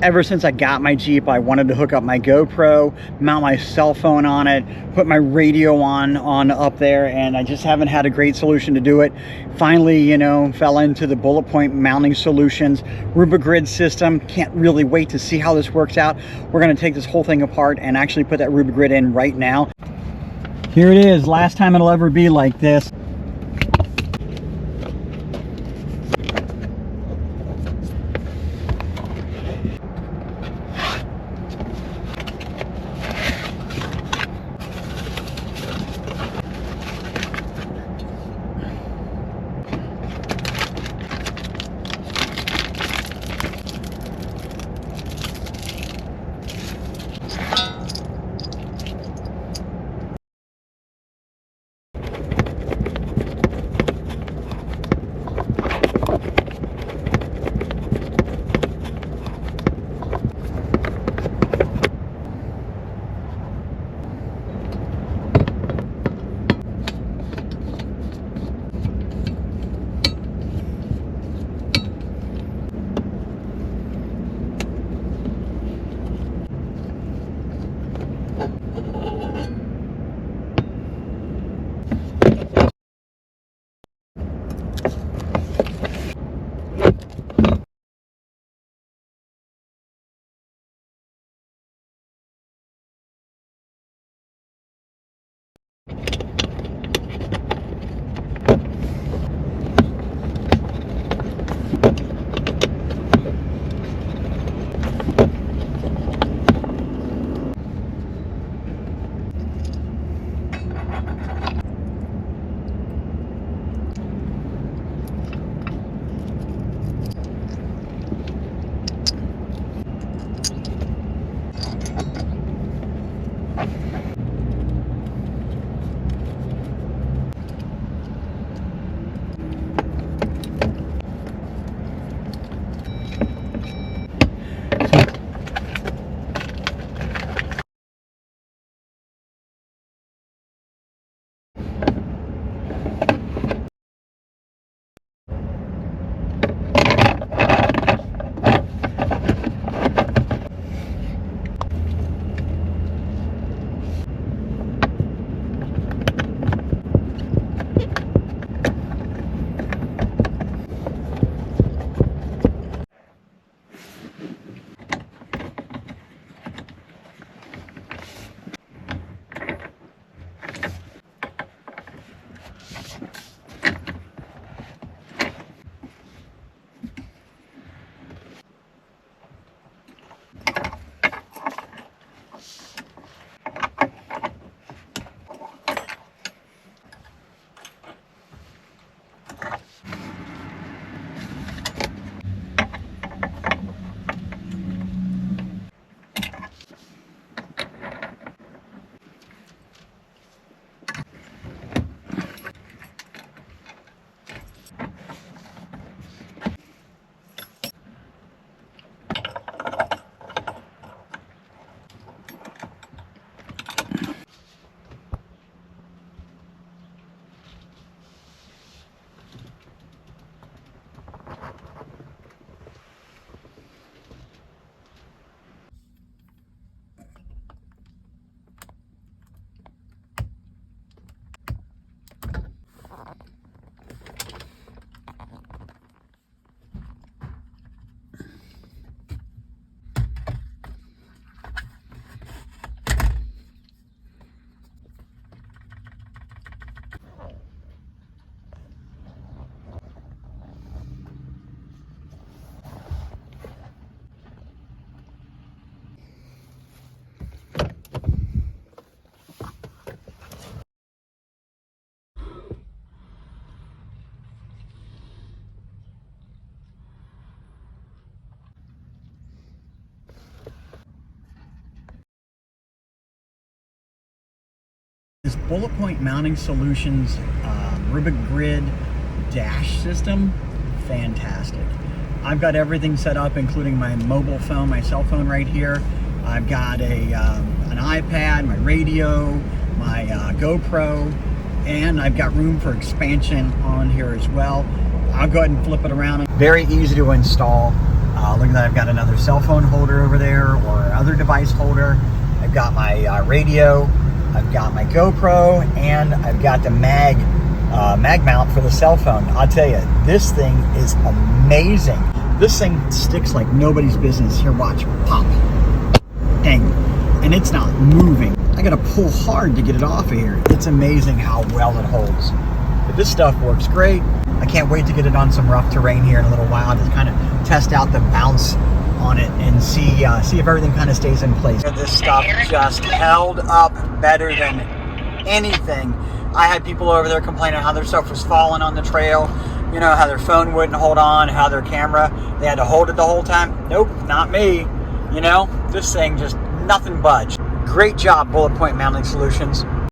Ever since I got my Jeep, I wanted to hook up my GoPro, mount my cell phone on it, put my radio on up there, and I just haven't had a great solution to do it. Finally, you know, fell into the bullet point mounting solutions, RubiGrid system. Can't really wait to see how this works out. We're going to take this whole thing apart and actually put that RubiGrid in right now. Here it is, last time it'll ever be like this. This bullet point mounting solutions RubiGrid dash system, fantastic. I've got everything set up, including my mobile phone, my cell phone right here. I've got an iPad, my radio, my GoPro, and I've got room for expansion on here as well. I'll go ahead and flip it around. Very easy to install. Look at that, I've got another cell phone holder over there, or other device holder. I've got my radio, I've got my GoPro, and I've got the mag mount for the cell phone. I'll tell you, this thing is amazing. This thing sticks like nobody's business. Here, watch, pop, dang, and it's not moving. I gotta pull hard to get it off of here. It's amazing how well it holds. But this stuff works great. I can't wait to get it on some rough terrain here in a little while to kind of test out the bounce on it and see if everything kind of stays in place. This stuff just held up better than anything. I had people over there complaining how their stuff was falling on the trail, you know, how their phone wouldn't hold on, how their camera, they had to hold it the whole time. Nope, not me. You know, this thing just nothing budged. Great job, Bullet Point Mounting Solutions.